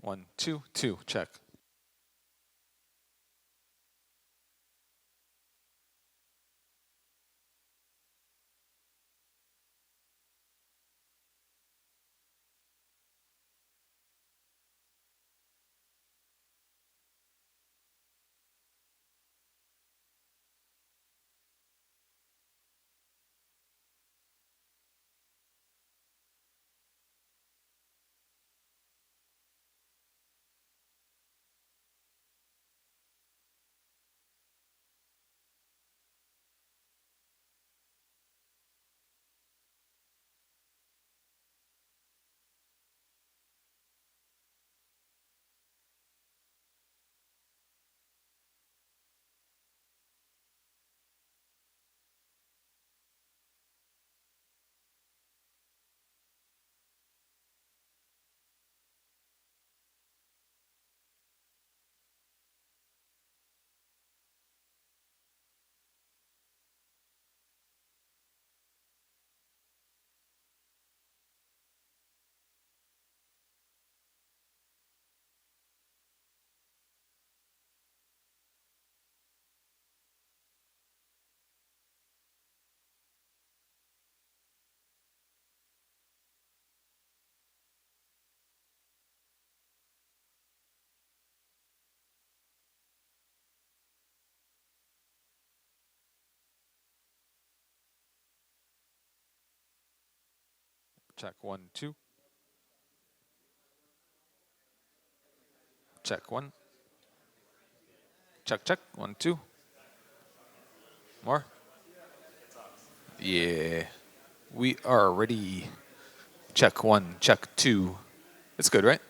1, 2, 2. Check. Check 1, 2. Check 1. Check, check. 1, 2. More. Yeah. We are ready. Check 1, check 2. It's good, right?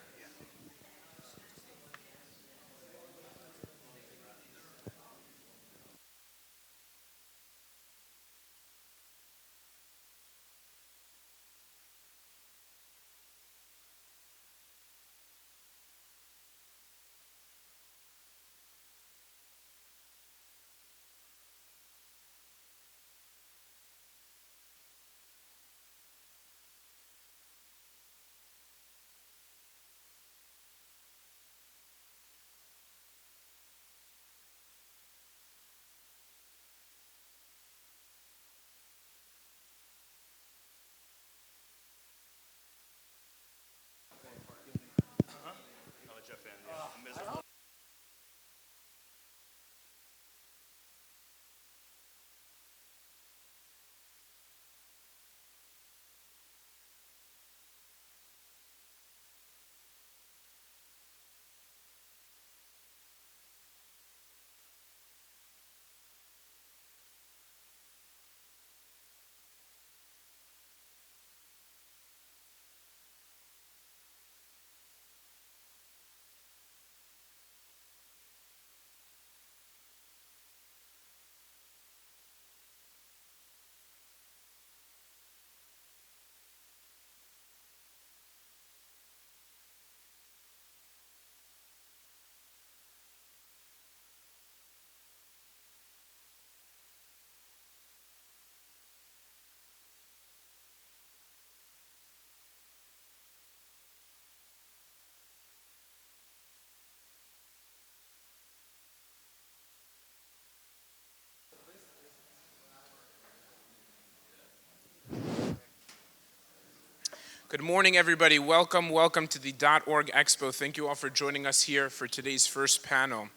Good morning, everybody. Welcome to the .org Expo. Thank you all for joining us here for today's first panel.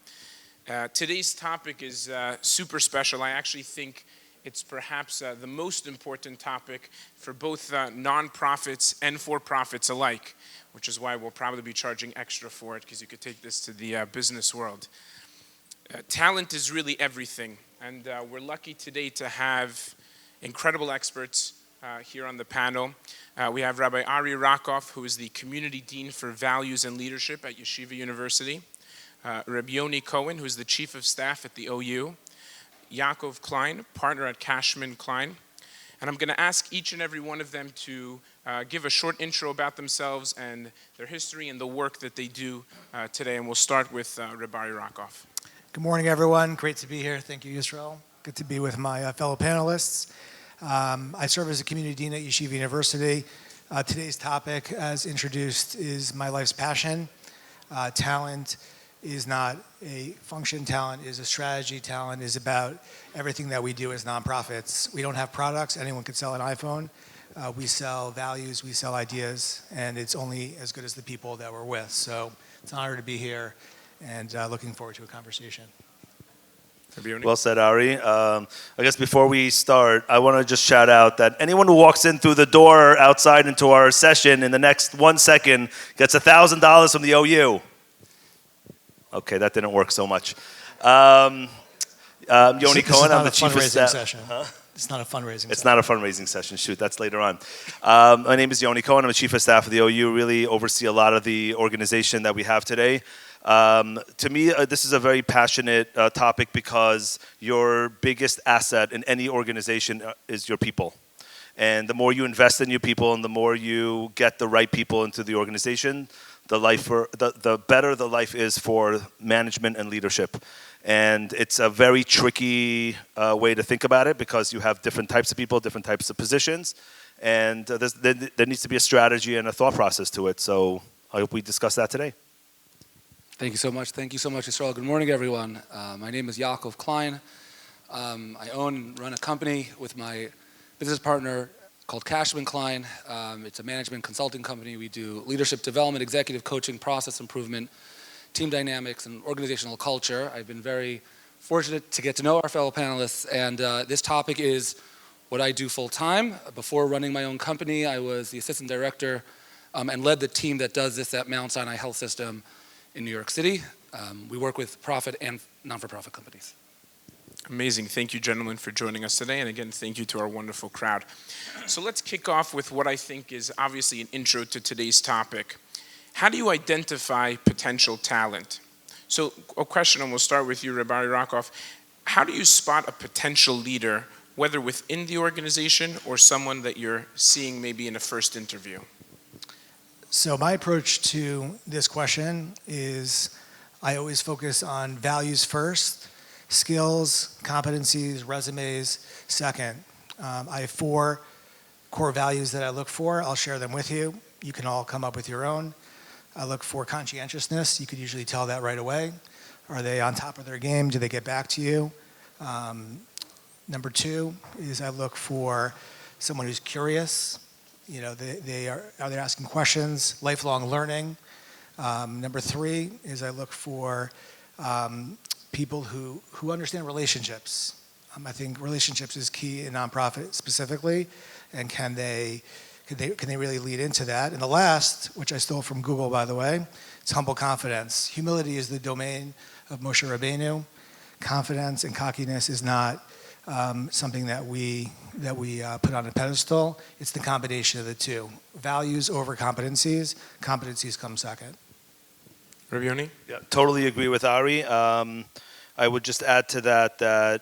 Today's topic is super special. I actually think it's perhaps the most important topic for both nonprofits and for-profits alike, which is why we'll probably be charging extra for it, because you could take this to the business world. Talent is really everything, and we're lucky today to have incredible experts here on the panel. We have Rabbi Ari Rockoff, who is the Community Dean for Values and Leadership at Yeshiva University. Rabbi Yoni Cohen, who is the Chief of Staff at the OU. Yaakov Klein, partner at Cashman Klein. And I'm going to ask each and every one of them to give a short intro about themselves and their history and the work that they do today. And we'll start with Rabbi Ari Rockoff. Good morning, everyone. Great to be here. Thank you, Yisrael. Good to be with my fellow panelists. I serve as a community dean at Yeshiva University. Today's topic, as introduced, is my life's passion. Talent is not a function. Talent is a strategy. Talent is about everything that we do as nonprofits. We don't have products. Anyone could sell an iPhone. We sell values. We sell ideas. And it's only as good as the people that we're with. So it's an honor to be here and looking forward to a conversation. Well said, Ari. I guess before we start, I want to just shout out that anyone who walks in through the door outside into our session in the next 1 second gets $1,000 from the OU. Okay, that didn't work so much. Yoni Cohen, I'm the chief of staff. It's not a fundraising session. It's not a fundraising session. Shoot, that's later on. My name is Yoni Cohen. I'm the chief of staff of the OU. Really oversee a lot of the organization that we have today. To me, this is a very passionate topic because your biggest asset in any organization is your people. And the more you invest in your people and the more you get the right people into the organization, the better the life is for management and leadership. And it's a very tricky way to think about it because you have different types of people, different types of positions, and there needs to be a strategy and a thought process to it. So I hope we discuss that today. Thank you so much. Thank you so much, Yisrael. Good morning, everyone. My name is Yaakov Klein. I own and run a company with my business partner called Cashman Klein. It's a management consulting company. We do leadership development, executive coaching, process improvement, team dynamics, and organizational culture. I've been very fortunate to get to know our fellow panelists, and this topic is what I do full-time. Before running my own company, I was the assistant director and led the team that does this at Mount Sinai Health System in New York City. We work with profit and non-for-profit companies. Amazing. Thank you, gentlemen, for joining us today. And again, thank you to our wonderful crowd. So let's kick off with what I think is obviously an intro to today's topic. How do you identify potential talent? So a question, and we'll start with you, Rabbi Ari Rockoff. How do you spot a potential leader, whether within the organization or someone that you're seeing maybe in a first interview? So my approach to this question is I always focus on values first, skills, competencies, resumes second. I have 4 core values that I look for. I'll share them with you. You can all come up with your own. I look for conscientiousness. You could usually tell that right away. Are they on top of their game? Do they get back to you? Number 2 is I look for someone who's curious. You know, are they asking questions, lifelong learning. Number 3 is I look for people who understand relationships. I think relationships is key in nonprofit specifically, and can they really lead into that? And the last, which I stole from Google, by the way, it's humble confidence. Humility is the domain of Moshe Rabbeinu. Confidence and cockiness is not something that we put on a pedestal. It's the combination of the two. Values over competencies. Competencies come second. Rabbi Yoni? Yeah, totally agree with Ari. I would just add to that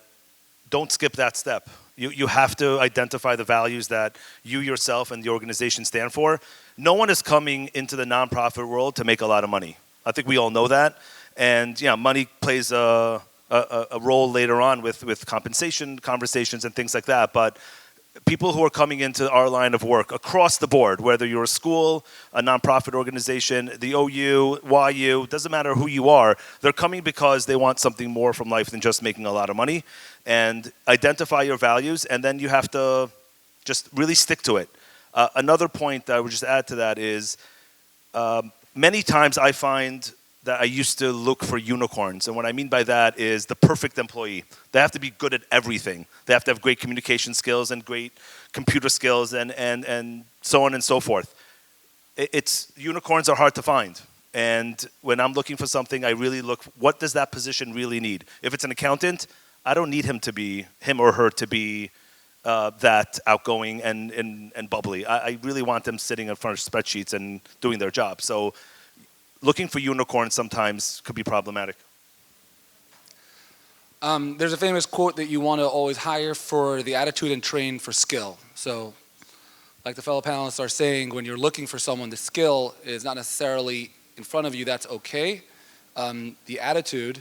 don't skip that step. You have to identify the values that you yourself and the organization stand for. No one is coming into the nonprofit world to make a lot of money. I think we all know that. And yeah, money plays a role later on with compensation conversations and things like that. But people who are coming into our line of work across the board, whether you're a school, a nonprofit organization, the OU, YU, doesn't matter who you are, they're coming because they want something more from life than just making a lot of money. And identify your values, and then you have to just really stick to it. Another point that I would just add to that is many times I find that I used to look for unicorns. And what I mean by that is the perfect employee. They have to be good at everything. They have to have great communication skills and great computer skills and so on and so forth. Unicorns are hard to find. And when I'm looking for something, I really look, what does that position really need? If it's an accountant, I don't need him or her to be that outgoing and bubbly. I really want them sitting in front of spreadsheets and doing their job. So looking for unicorns sometimes could be problematic. There's a famous quote that you want to always hire for the attitude and train for skill. So like the fellow panelists are saying, when you're looking for someone, the skill is not necessarily in front of you, that's okay. The attitude,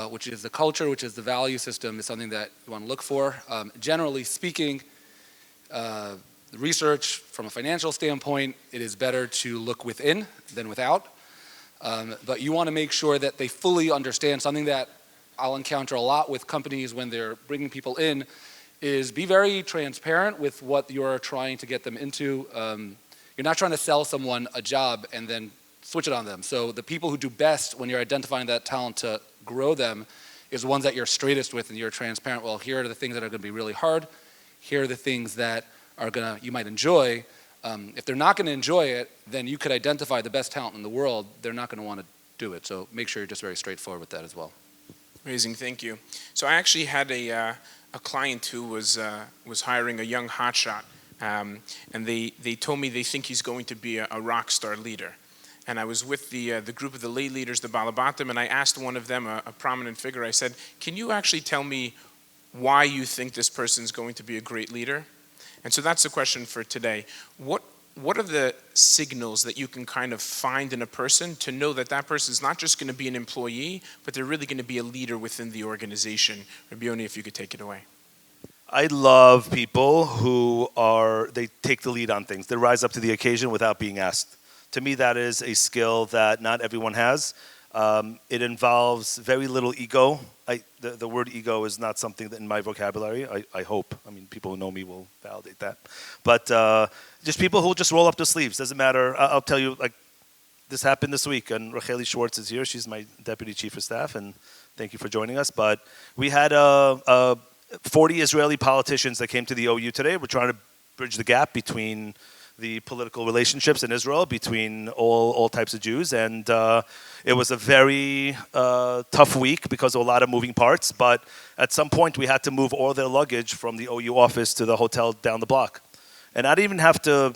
which is the culture, which is the value system, is something that you want to look for. Generally speaking, the research from a financial standpoint, it is better to look within than without. But you want to make sure that they fully understand something that I'll encounter a lot with companies when they're bringing people in is be very transparent with what you're trying to get them into. You're not trying to sell someone a job and then switch it on them. So the people who do best when you're identifying that talent to grow them is the ones that you're straightest with and you're transparent. Well, here are the things that are going to be really hard. Here are the things that you might enjoy. If they're not going to enjoy it, then you could identify the best talent in the world. They're not going to want to do it. So make sure you're just very straightforward with that as well. Amazing, thank you. So I actually had a client who was hiring a young hotshot, and they told me they think he's going to be a rock star leader. And I was with the group of the lay leaders, the Balabatim, and I asked one of them, a prominent figure, I said, can you actually tell me why you think this person's going to be a great leader? And so that's the question for today. What are the signals that you can kind of find in a person to know that that person is not just going to be an employee, but they're really going to be a leader within the organization? Rabbi Yoni, if you could take it away. I love people who they take the lead on things. They rise up to the occasion without being asked. To me, that is a skill that not everyone has. It involves very little ego. The word ego is not something that in my vocabulary, I hope. I mean, people who know me will validate that. But just people who just roll up their sleeves. Doesn't matter. I'll tell you, like, this happened this week, and Racheli Schwartz is here. She's my deputy chief of staff, and thank you for joining us. But we had 40 Israeli politicians that came to the OU today. We're trying to bridge the gap between the political relationships in Israel between all types of Jews. And it was a very tough week because of a lot of moving parts. But at some point, we had to move all their luggage from the OU office to the hotel down the block. And I didn't even have to,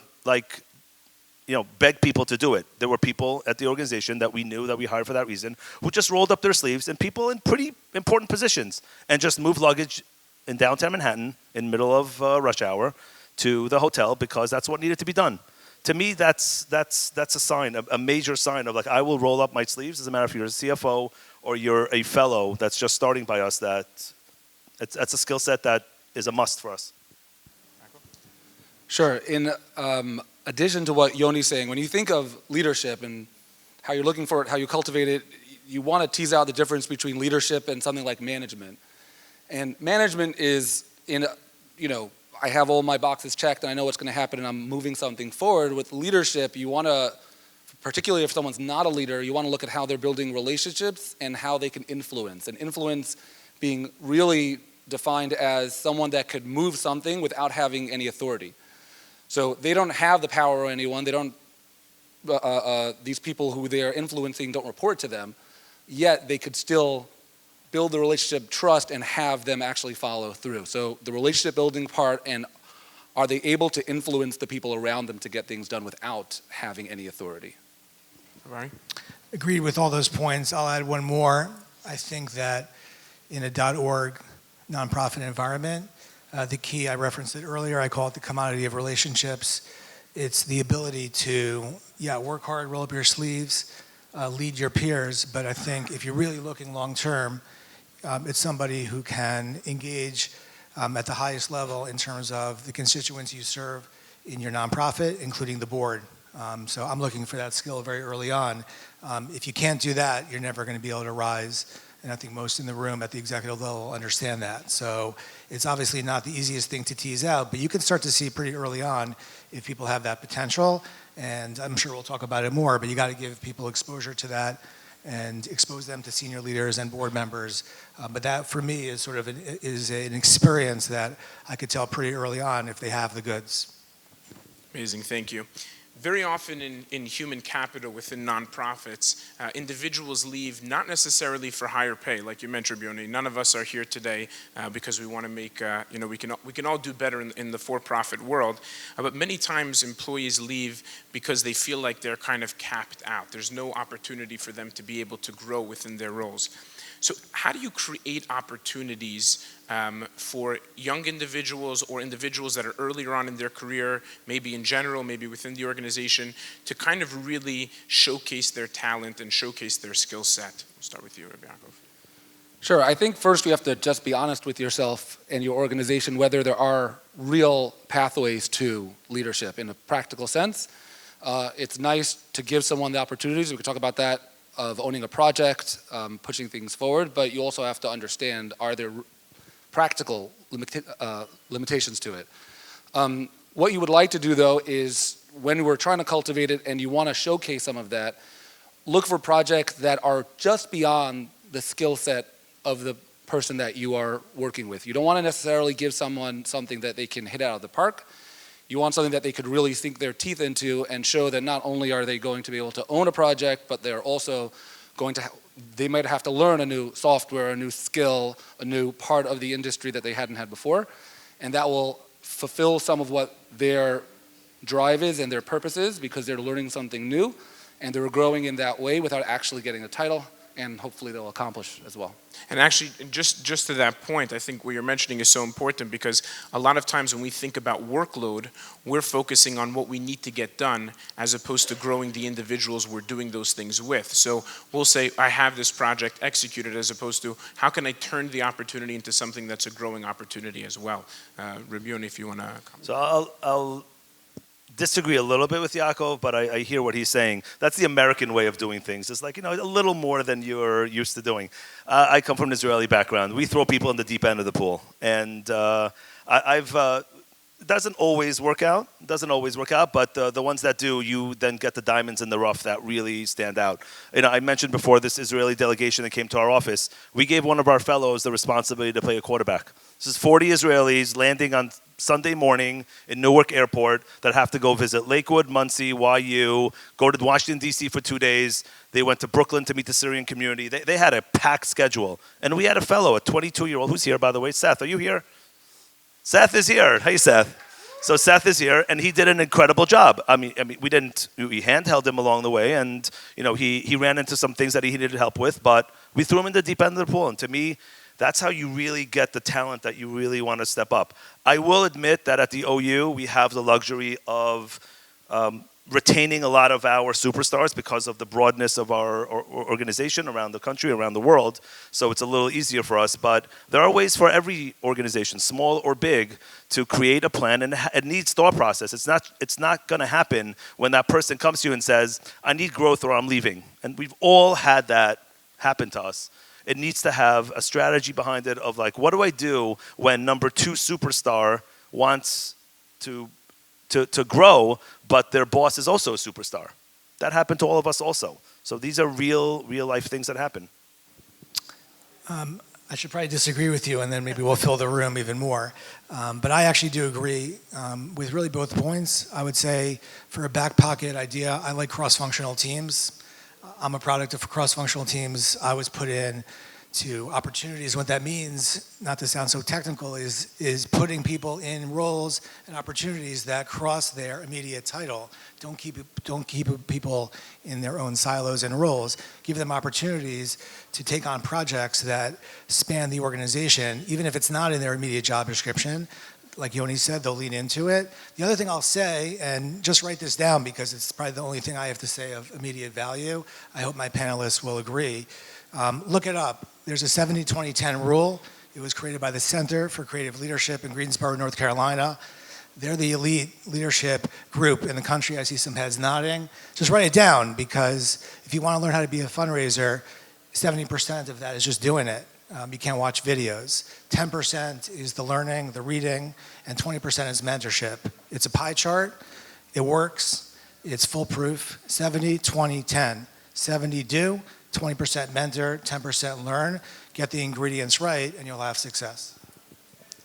beg people to do it. There were people at the organization that we knew that we hired for that reason who just rolled up their sleeves, and people in pretty important positions, and just moved luggage in downtown Manhattan in the middle of rush hour to the hotel because that's what needed to be done. To me, that's a sign, a major sign of I will roll up my sleeves. Doesn't matter if you're a CFO or you're a fellow that's just starting by us. That's a skill set that is a must for us. Sure. In addition to what Yoni's saying, when you think of leadership and how you're looking for it, how you cultivate it, you want to tease out the difference between leadership and something like management. And management is I have all my boxes checked and I know what's going to happen and I'm moving something forward. With leadership, you want to, particularly if someone's not a leader, you want to look at how they're building relationships and how they can influence. And influence being really defined as someone that could move something without having any authority. So they don't have the power over anyone. They don't, these people who they're influencing don't report to them, yet they could still build the relationship, trust, and have them actually follow through. So the relationship building part, and are they able to influence the people around them to get things done without having any authority? Right. Agreed with all those points. I'll add one more. I think that in a .org nonprofit environment, the key, I referenced it earlier, I call it the commodity of relationships. It's the ability to, work hard, roll up your sleeves, lead your peers, but I think if you're really looking long term, it's somebody who can engage at the highest level in terms of the constituents you serve in your nonprofit, including the board. So I'm looking for that skill very early on. If you can't do that, you're never going to be able to rise. And I think most in the room at the executive level understand that. So it's obviously not the easiest thing to tease out, but you can start to see pretty early on if people have that potential. And I'm sure we'll talk about it more, but you got to give people exposure to that and expose them to senior leaders and board members. But that, for me, is sort of an experience that I could tell pretty early on if they have the goods. Amazing, thank you. Very often in human capital within nonprofits, individuals leave not necessarily for higher pay, like you mentioned, Yoni. None of us are here today because we want to make, we can all do better in the for-profit world. But many times employees leave because they feel like they're kind of capped out. There's no opportunity for them to be able to grow within their roles. So how do you create opportunities for young individuals or individuals that are earlier on in their career, maybe in general, maybe within the organization, to kind of really showcase their talent and showcase their skill set? We'll start with you, Rabbi Yaakov. Sure. I think first you have to just be honest with yourself and your organization whether there are real pathways to leadership in a practical sense. It's nice to give someone the opportunities. We could talk about that of owning a project, pushing things forward, but you also have to understand, are there practical limitations to it? What you would like to do, though, is when we're trying to cultivate it and you want to showcase some of that, look for projects that are just beyond the skill set of the person that you are working with. You don't want to necessarily give someone something that they can hit out of the park. You want something that they could really sink their teeth into and show that not only are they going to be able to own a project, but they're also going to, they might have to learn a new software, a new skill, a new part of the industry that they hadn't had before. And that will fulfill some of what their drive is and their purpose is, because they're learning something new and they're growing in that way without actually getting a title, and hopefully they'll accomplish as well. And actually, just to that point, I think what you're mentioning is so important, because a lot of times when we think about workload, we're focusing on what we need to get done as opposed to growing the individuals we're doing those things with. So we'll say, I have this project executed, as opposed to, how can I turn the opportunity into something that's a growing opportunity as well? Rabbi Yoni, if you want to comment. So I'll disagree a little bit with Yaakov, but I hear what he's saying. That's the American way of doing things. It's like, a little more than you're used to doing. I come from an Israeli background. We throw people in the deep end of the pool. And it doesn't always work out. But the ones that do, you then get the diamonds in the rough that really stand out. I mentioned before this Israeli delegation that came to our office. We gave one of our fellows the responsibility to play a quarterback. This is 40 Israelis landing on Sunday morning in Newark Airport that have to go visit Lakewood, Muncie, YU, go to Washington, D.C. for 2 days. They went to Brooklyn to meet the Syrian community. They had a packed schedule. And we had a fellow, a 22-year-old, who's here, by the way. Seth, are you here? Seth is here. Hey, Seth. So Seth is here, and he did an incredible job. We handheld him along the way, and he ran into some things that he needed help with, but we threw him in the deep end of the pool. And to me, that's how you really get the talent that you really want to step up. I will admit that at the OU, we have the luxury of retaining a lot of our superstars because of the broadness of our organization around the country, around the world. So it's a little easier for us. But there are ways for every organization, small or big, to create a plan, and it needs thought process. It's not going to happen when that person comes to you and says, I need growth or I'm leaving. And we've all had that happen to us. It needs to have a strategy behind it of like, what do I do when number 2 superstar wants to grow, but their boss is also a superstar? That happened to all of us also. So these are real life things that happen. I should probably disagree with you, and then maybe we'll fill the room even more. But I actually do agree with really both points. I would say for a back pocket idea, I like cross-functional teams. I'm a product of cross-functional teams. I was put in to opportunities. What that means, not to sound so technical, is putting people in roles and opportunities that cross their immediate title. Don't keep people in their own silos and roles. Give them opportunities to take on projects that span the organization, even if it's not in their immediate job description. Like Yoni said, they'll lean into it. The other thing I'll say, and just write this down because it's probably the only thing I have to say of immediate value, I hope my panelists will agree. Look it up. There's a 70-20-10 rule. It was created by the Center for Creative Leadership in Greensboro, North Carolina. They're the elite leadership group in the country. I see some heads nodding. Just write it down, because if you want to learn how to be a fundraiser, 70% of that is just doing it. You can't watch videos. 10% is the learning, the reading, and 20% is mentorship. It's a pie chart. It works. It's foolproof. 70-20-10. 70 do, 20% mentor, 10% learn. Get the ingredients right, and you'll have success.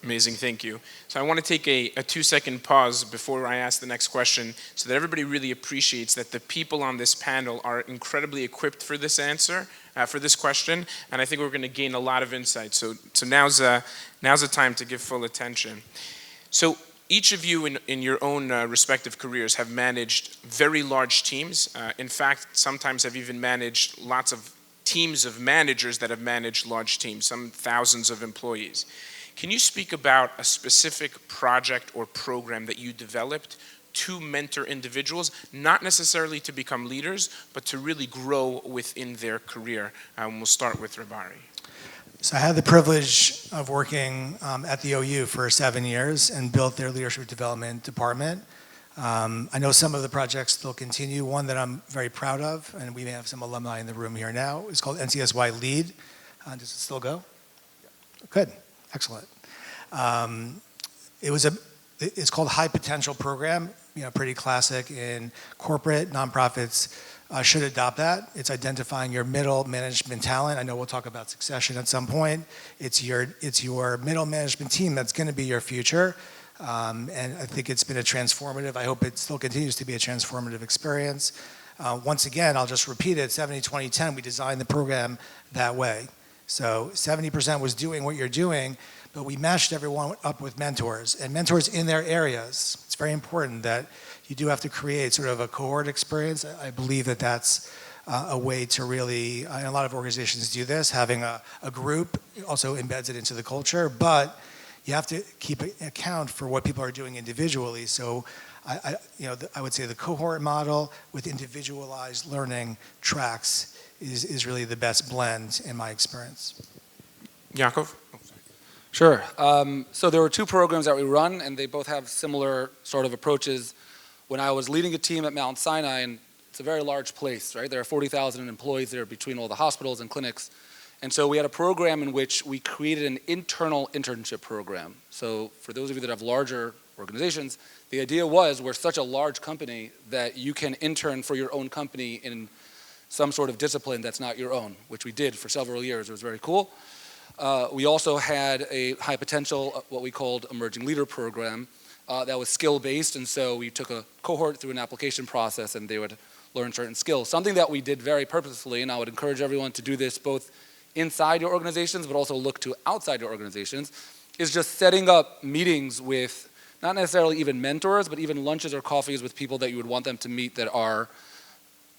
Amazing, thank you. So I want to take a 2-second pause before I ask the next question so that everybody really appreciates that the people on this panel are incredibly equipped for this answer, for this question, and I think we're going to gain a lot of insight. So now's the time to give full attention. So each of you in your own respective careers have managed very large teams. In fact, sometimes have even managed lots of teams of managers that have managed large teams, some thousands of employees. Can you speak about a specific project or program that you developed to mentor individuals, not necessarily to become leaders, but to really grow within their career? We'll start with Rabbi Ari. So I had the privilege of working at the OU for 7 years and built their leadership development department. I know some of the projects they'll continue. One that I'm very proud of, and we may have some alumni in the room here now, is called NCSY Lead. Does it still go? Good, excellent. It's called High Potential Program, pretty classic in corporate. Nonprofits should adopt that. It's identifying your middle management talent. I know we'll talk about succession at some point. It's your middle management team that's going to be your future. And I think it's been I hope it still continues to be a transformative experience. Once again, I'll just repeat it, 70-20-10, we designed the program that way. So 70% was doing what you're doing, but we matched everyone up with mentors, and mentors in their areas. It's very important that you do have to create sort of a cohort experience. I believe that that's a way to really, and a lot of organizations do this, having a group also embeds it into the culture, but you have to keep account for what people are doing individually. So I would say the cohort model with individualized learning tracks is really the best blend in my experience. Yaakov? Sure. So there were two programs that we run, and they both have similar sort of approaches. When I was leading a team at Mount Sinai, and it's a very large place, right? There are 40,000 employees there between all the hospitals and clinics. And so we had a program in which we created an internal internship program. So for those of you that have larger organizations, the idea was we're such a large company that you can intern for your own company in some sort of discipline that's not your own, which we did for several years. It was very cool. We also had a high potential, what we called emerging leader program that was skill-based. And so we took a cohort through an application process and they would learn certain skills. Something that we did very purposefully, and I would encourage everyone to do this both inside your organizations, but also look to outside your organizations, is just setting up meetings with not necessarily even mentors, but even lunches or coffees with people that you would want them to meet that are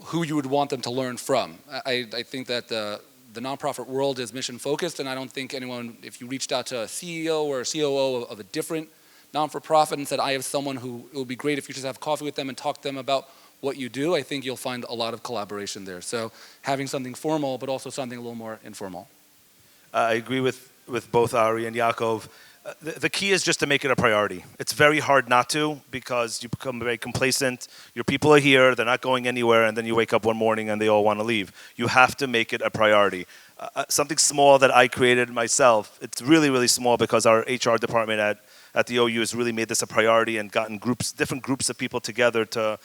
who you would want them to learn from. I think that the nonprofit world is mission focused, and I don't think anyone, if you reached out to a CEO or a COO of a different non-for-profit and said, I have someone who, it would be great if you just have coffee with them and talk to them about what you do, I think you'll find a lot of collaboration there. So having something formal, but also something a little more informal. I agree with both Ari and Yaakov. The key is just to make it a priority. It's very hard not to because you become very complacent. Your people are here, they're not going anywhere, and then you wake up one morning and they all want to leave. You have to make it a priority. Something small that I created myself, it's really, really small because our HR department at the OU has really made this a priority and gotten different groups of people together to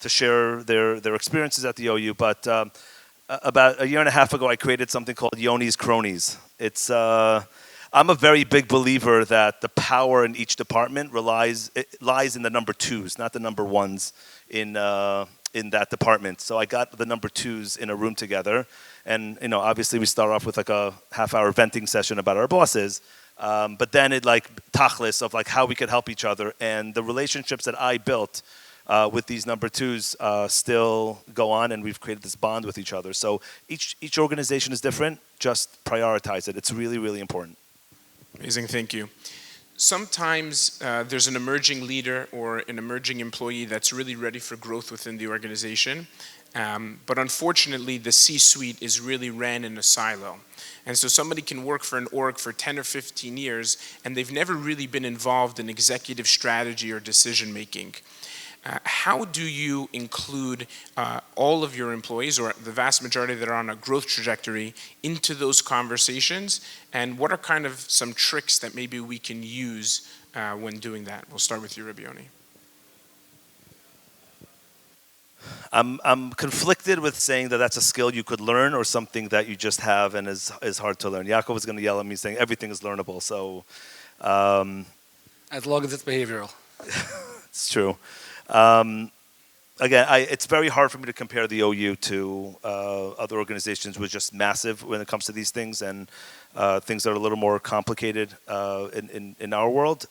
share their experiences at the OU. But about a year and a half ago, I created something called Yoni's Cronies. I'm a very big believer that the power in each department lies in the number twos, not the number ones in that department. So I got the number twos in a room together, and obviously we start off with like a half-hour venting session about our bosses, but then it tachlis of how we could help each other, and the relationships that I built with these number twos still go on, and we've created this bond with each other. So each organization is different. Just prioritize it. It's really, really important. Amazing, thank you. Sometimes there's an emerging leader or an emerging employee that's really ready for growth within the organization. But unfortunately, the C-suite is really ran in a silo. And so somebody can work for an org for 10 or 15 years, and they've never really been involved in executive strategy or decision making. How do you include all of your employees, or the vast majority that are on a growth trajectory, into those conversations? And what are kind of some tricks that maybe we can use when doing that? We'll start with you, Rabbi Yoni. I'm conflicted with saying that that's a skill you could learn or something that you just have and is hard to learn. Yaakov is going to yell at me saying everything is learnable. So, as long as it's behavioral. It's true. Again, it's very hard for me to compare the OU to other organizations which are just massive when it comes to these things and things that are a little more complicated in our world.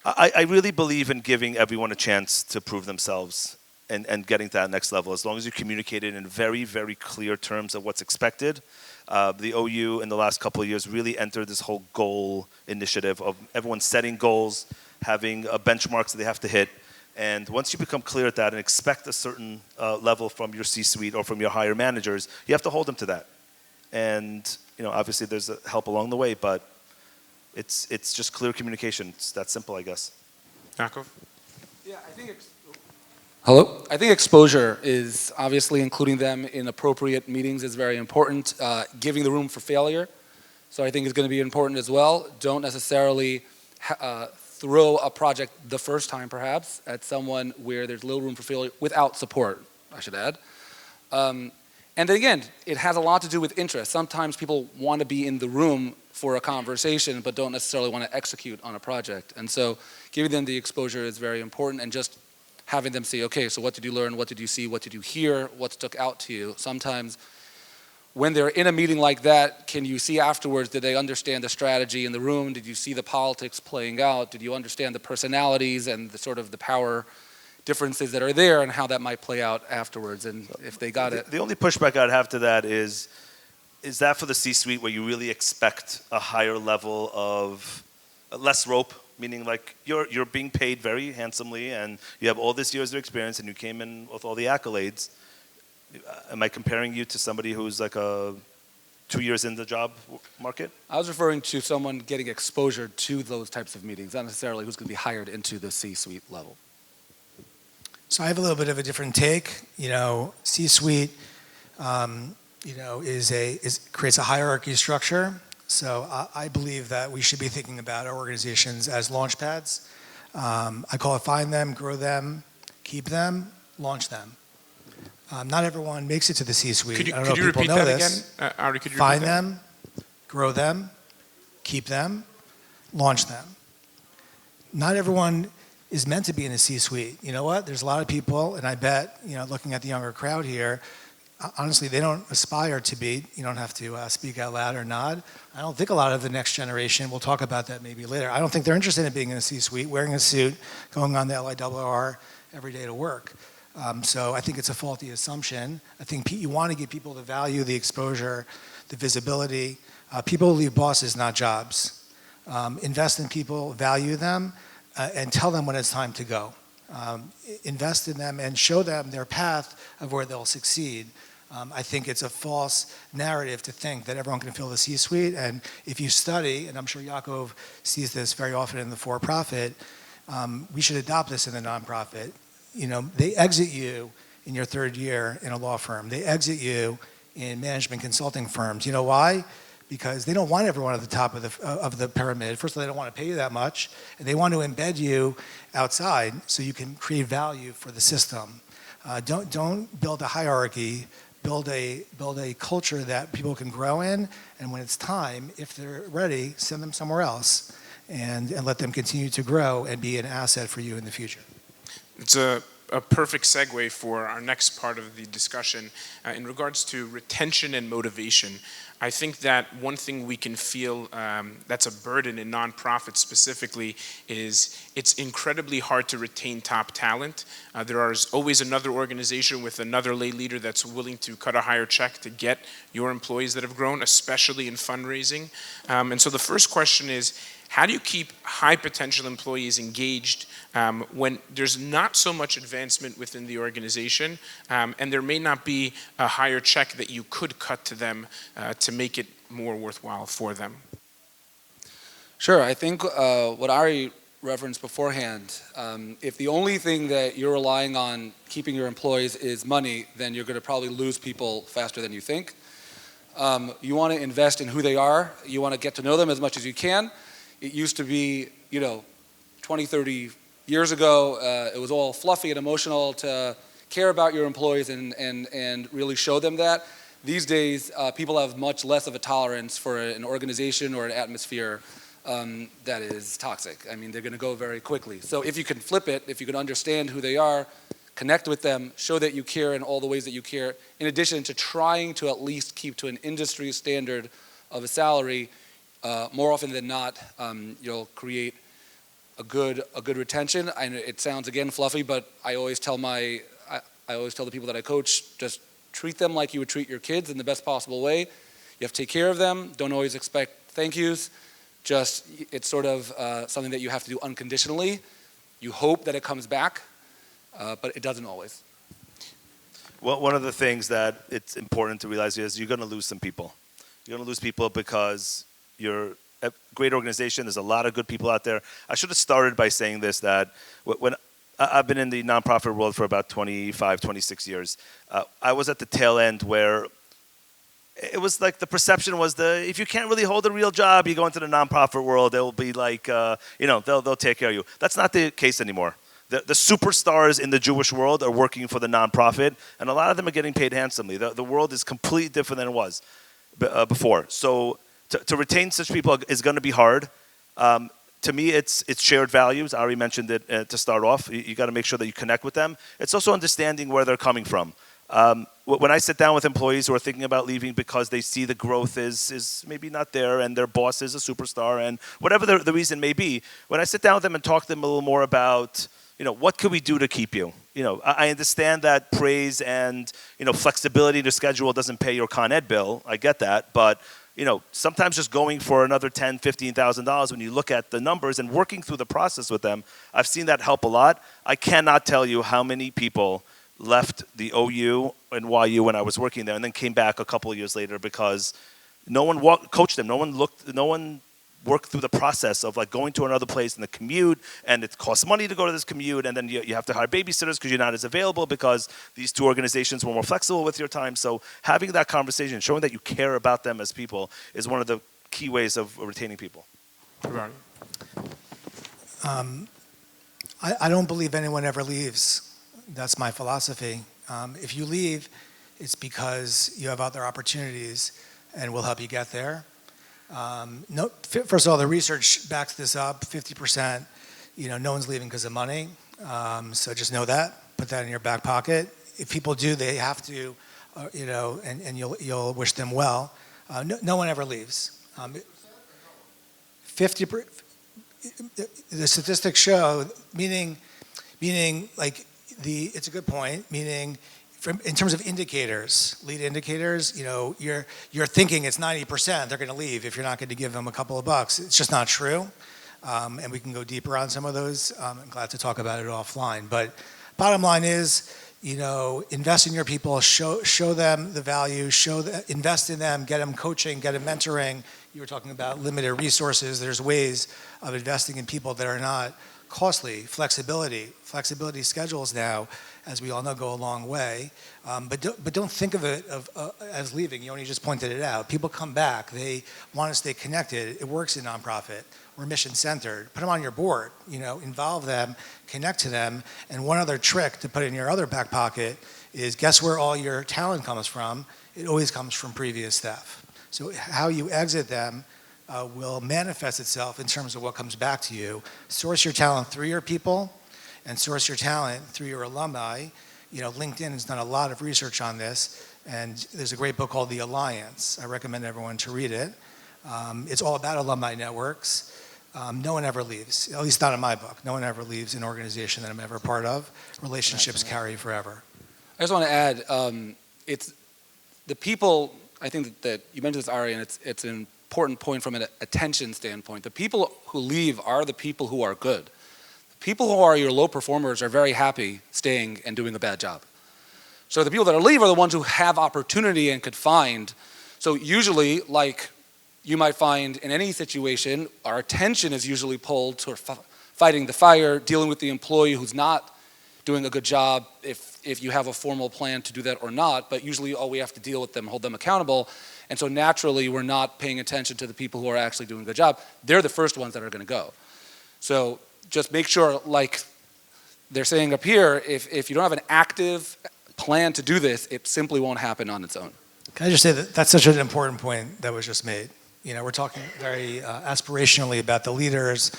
I really believe in giving everyone a chance to prove themselves and getting to that next level. As long as you communicate it in very, very clear terms of what's expected. The OU in the last couple of years really entered this whole goal initiative of everyone setting goals, having benchmarks that they have to hit. And once you become clear at that and expect a certain level from your C-suite or from your higher managers, you have to hold them to that. And obviously there's help along the way, but it's just clear communication. It's that simple, I guess. Yaakov? Yeah, Hello? I think exposure is obviously including them in appropriate meetings is very important. Giving the room for failure, so I think is going to be important as well. Don't necessarily throw a project the first time, perhaps, at someone where there's little room for failure without support, I should add. And then again, it has a lot to do with interest. Sometimes people want to be in the room for a conversation, but don't necessarily want to execute on a project. And so giving them the exposure is very important, and just having them say, okay, so what did you learn? What did you see? What did you hear? What stuck out to you? Sometimes when they're in a meeting like that, can you see afterwards, did they understand the strategy in the room? Did you see the politics playing out? Did you understand the personalities and the sort of the power differences that are there and how that might play out afterwards? And if they got it. The only pushback I'd have to that is that for the C-suite where you really expect a higher level of less rope, meaning like you're being paid very handsomely and you have all this years of experience and you came in with all the accolades. Am I comparing you to somebody who's like 2 years in the job market? I was referring to someone getting exposure to those types of meetings, not necessarily who's going to be hired into the C-suite level. So I have a little bit of a different take. C-suite, creates a hierarchy structure. So I believe that we should be thinking about our organizations as launch pads. I call it find them, grow them, keep them, launch them. Not everyone makes it to the C-suite. Could you, I don't know could you if people repeat know that this. again? Ari, could you Find repeat that? them, grow them, keep them, launch them. Not everyone is meant to be in a C-suite. You know what? There's a lot of people, and I bet, looking at the younger crowd here, honestly, they don't aspire to be. You don't have to speak out loud or nod. I don't think a lot of the next generation, we'll talk about that maybe later, I don't think they're interested in being in a C-suite, wearing a suit, going on the LIRR every day to work. So I think it's a faulty assumption. I think you want to give people the value, the exposure, the visibility. People leave bosses, not jobs. Invest in people, value them, and tell them when it's time to go. Invest in them and show them their path of where they'll succeed. I think it's a false narrative to think that everyone can fill the C-suite. And if you study, and I'm sure Yaakov sees this very often in the for-profit, we should adopt this in the nonprofit. They exit you in your third year in a law firm. They exit you in management consulting firms. You know why? Because they don't want everyone at the top of the pyramid. First of all, they don't want to pay you that much, and they want to embed you outside so you can create value for the system. Don't build a hierarchy. Build a culture that people can grow in, and when it's time, if they're ready, send them somewhere else, and let them continue to grow and be an asset for you in the future. It's a perfect segue for our next part of the discussion in regards to retention and motivation. I think that one thing we can feel that's a burden in nonprofits specifically is it's incredibly hard to retain top talent. There is always another organization with another lay leader that's willing to cut a higher check to get your employees that have grown, especially in fundraising. And so the first question is, how do you keep high potential employees engaged when there's not so much advancement within the organization and there may not be a higher check that you could cut to them to make it more worthwhile for them? Sure, I think what Ari referenced beforehand, if the only thing that you're relying on keeping your employees is money, then you're going to probably lose people faster than you think. You want to invest in who they are. You want to get to know them as much as you can. It used to be, 20, 30 years ago, it was all fluffy and emotional to care about your employees and really show them that. These days, people have much less of a tolerance for an organization or an atmosphere that is toxic. I mean, they're going to go very quickly. So if you can flip it, if you can understand who they are, connect with them, show that you care in all the ways that you care, in addition to trying to at least keep to an industry standard of a salary, more often than not, you'll create a good retention. And it sounds again fluffy, but I always tell the people that I coach, just treat them like you would treat your kids in the best possible way. You have to take care of them. Don't always expect thank yous. It's sort of something that you have to do unconditionally. You hope that it comes back, but it doesn't always. Well, one of the things that it's important to realize is you're going to lose some people. You're going to lose people because you're a great organization. There's a lot of good people out there. I should have started by saying this, that when I've been in the nonprofit world for about 25, 26 years. I was at the tail end where it was like the perception was if you can't really hold a real job, you go into the nonprofit world, they'll be like, they'll take care of you. That's not the case anymore. The superstars in the Jewish world are working for the nonprofit, and a lot of them are getting paid handsomely. The world is completely different than it was before. So to retain such people is going to be hard. To me, it's shared values. Ari mentioned it to start off. You got to make sure that you connect with them. It's also understanding where they're coming from. When I sit down with employees who are thinking about leaving because they see the growth is maybe not there and their boss is a superstar and whatever the reason may be, when I sit down with them and talk to them a little more about, what could we do to keep you? I understand that praise and, flexibility in the schedule doesn't pay your Con Ed bill. I get that. But, sometimes just going for another $10,000, $15,000 when you look at the numbers and working through the process with them, I've seen that help a lot. I cannot tell you how many people left the OU and YU when I was working there and then came back a couple of years later because no one coached them. No one worked through the process of like going to another place and the commute, and it costs money to go to this commute, and then you have to hire babysitters because you're not as available because these two organizations were more flexible with your time. So having that conversation, showing that you care about them as people is one of the key ways of retaining people. I don't believe anyone ever leaves. That's my philosophy. If you leave, it's because you have other opportunities and we'll help you get there. First of all, the research backs this up. 50%, no one's leaving because of money. So just know that. Put that in your back pocket. If people do, they have to, and you'll wish them well. No one ever leaves. 50%. The statistics show, meaning like it's a good point. Meaning, in terms of indicators, lead indicators, you're thinking it's 90% they're going to leave if you're not going to give them a couple of bucks. It's just not true, and we can go deeper on some of those. I'm glad to talk about it offline. But bottom line is, invest in your people, show them the value, invest in them, get them coaching, get them mentoring. You were talking about limited resources. There's ways of investing in people that are not costly. Flexibility schedules now, as we all know, go a long way. But don't think of it as leaving. Yoni just pointed it out. People come back. They want to stay connected. It works in nonprofit. We're mission-centered. Put them on your board. Involve them, connect to them. And one other trick to put in your other back pocket is, guess where all your talent comes from? It always comes from previous staff. So how you exit them will manifest itself in terms of what comes back to you. Source your talent through your people and source your talent through your alumni. LinkedIn has done a lot of research on this, and there's a great book called The Alliance. I recommend everyone to read it. It's all about alumni networks. No one ever leaves, at least not in my book. No one ever leaves an organization that I'm ever part of. Relationships carry forever. I just want to add, it's the people. I think that you mentioned this, Ari, and it's an important point from an attention standpoint. The people who leave are the people who are good. The people who are your low performers are very happy staying and doing a bad job. So the people that leave are the ones who have opportunity and could find. So usually, like you might find in any situation, our attention is usually pulled toward fighting the fire, dealing with the employee who's not doing a good job, if you have a formal plan to do that or not, but usually all we have to deal with them, hold them accountable, and so naturally we're not paying attention to the people who are actually doing a good job. They're the first ones that are going to go. So just make sure, like they're saying up here, if you don't have an active plan to do this, it simply won't happen on its own. Can I just say that that's such an important point that was just made. We're talking very aspirationally about the leaders,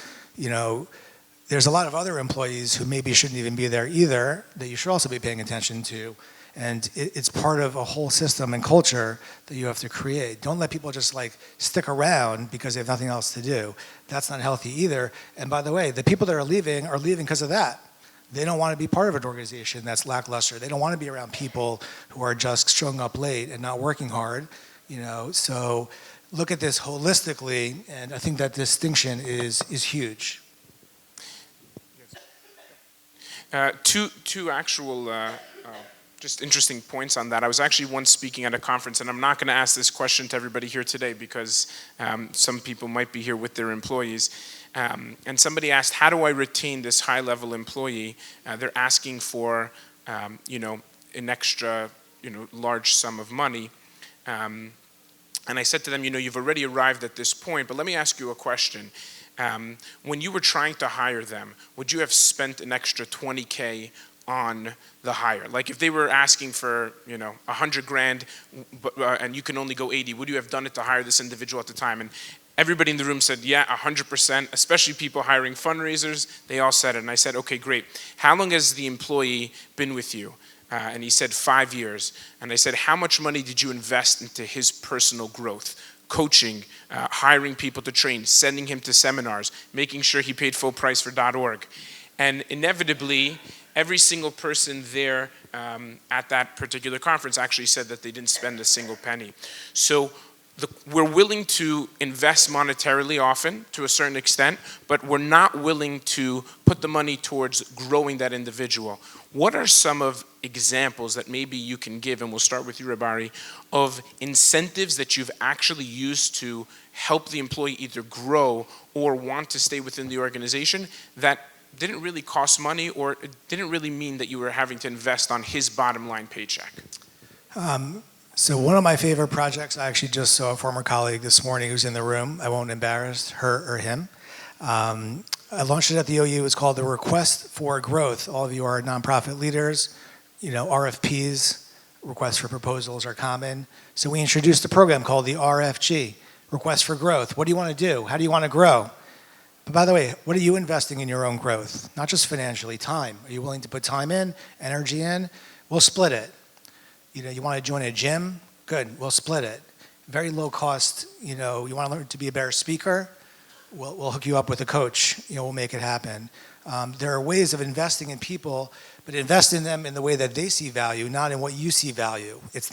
There's a lot of other employees who maybe shouldn't even be there either that you should also be paying attention to. And it's part of a whole system and culture that you have to create. Don't let people just stick around because they have nothing else to do. That's not healthy either. And by the way, the people that are leaving because of that. They don't want to be part of an organization that's lackluster. They don't want to be around people who are just showing up late and not working hard. So look at this holistically, and I think that distinction is huge. Two actual just interesting points on that. I was actually once speaking at a conference, and I'm not going to ask this question to everybody here today because some people might be here with their employees. And somebody asked, how do I retain this high-level employee? They're asking for, an extra, large sum of money. And I said to them, you've already arrived at this point, but let me ask you a question. When you were trying to hire them, would you have spent an extra $20K on the hire? Like if they were asking for, $100,000, and you can only go 80, would you have done it to hire this individual at the time? And everybody in the room said, yeah, 100%, especially people hiring fundraisers. They all said it. And I said, okay, great. How long has the employee been with you? And he said 5 years. And I said, how much money did you invest into his personal growth? Coaching, hiring people to train, sending him to seminars, making sure he paid full price for .org. And inevitably, every single person there at that particular conference actually said that they didn't spend a single penny. So we're willing to invest monetarily often to a certain extent, but we're not willing to put the money towards growing that individual. What are some of examples that maybe you can give, and we'll start with you, Rabbi Ari, of incentives that you've actually used to help the employee either grow or want to stay within the organization that didn't really cost money, or it didn't really mean that you were having to invest on his bottom line paycheck? So one of my favorite projects, I actually just saw a former colleague this morning who's in the room. I won't embarrass her or him. I launched it at the OU. It's called the Request for Growth. All of you are nonprofit leaders. RFPs, requests for proposals, are common. So we introduced a program called the RFG, Request for Growth. What do you want to do? How do you want to grow? But by the way, what are you investing in your own growth? Not just financially, time. Are you willing to put time in, energy in? We'll split it. You want to join a gym? Good, we'll split it. Very low cost. You want to learn to be a better speaker? We'll hook you up with a coach. We'll make it happen. There are ways of investing in people, but invest in them in the way that they see value, not in what you see value. It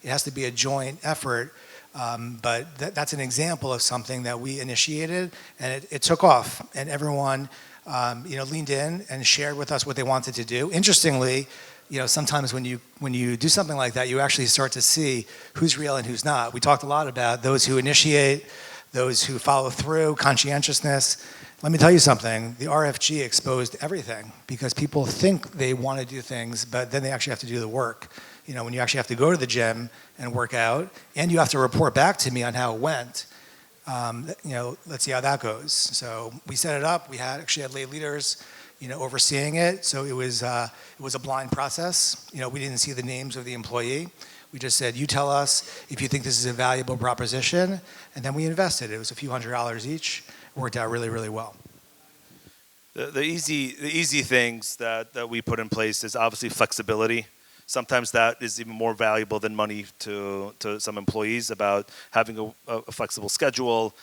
has to be a joint effort. But that's an example of something that we initiated, and it took off, and everyone leaned in and shared with us what they wanted to do. Interestingly, sometimes when you do something like that, you actually start to see who's real and who's not. We talked a lot about those who initiate, those who follow through, conscientiousness. Let me tell you something, the RFG exposed everything, because people think they want to do things, but then they actually have to do the work. When you actually have to go to the gym and work out, and you have to report back to me on how it went, let's see how that goes. So we set it up. We actually had lay leaders, overseeing it. So it was a blind process. We didn't see the names of the employee. We just said, you tell us if you think this is a valuable proposition, and then we invested. It was a few $100s each. It worked out really, really well. The easy things that we put in place is obviously flexibility. Sometimes that is even more valuable than money to some employees, about having a flexible schedule,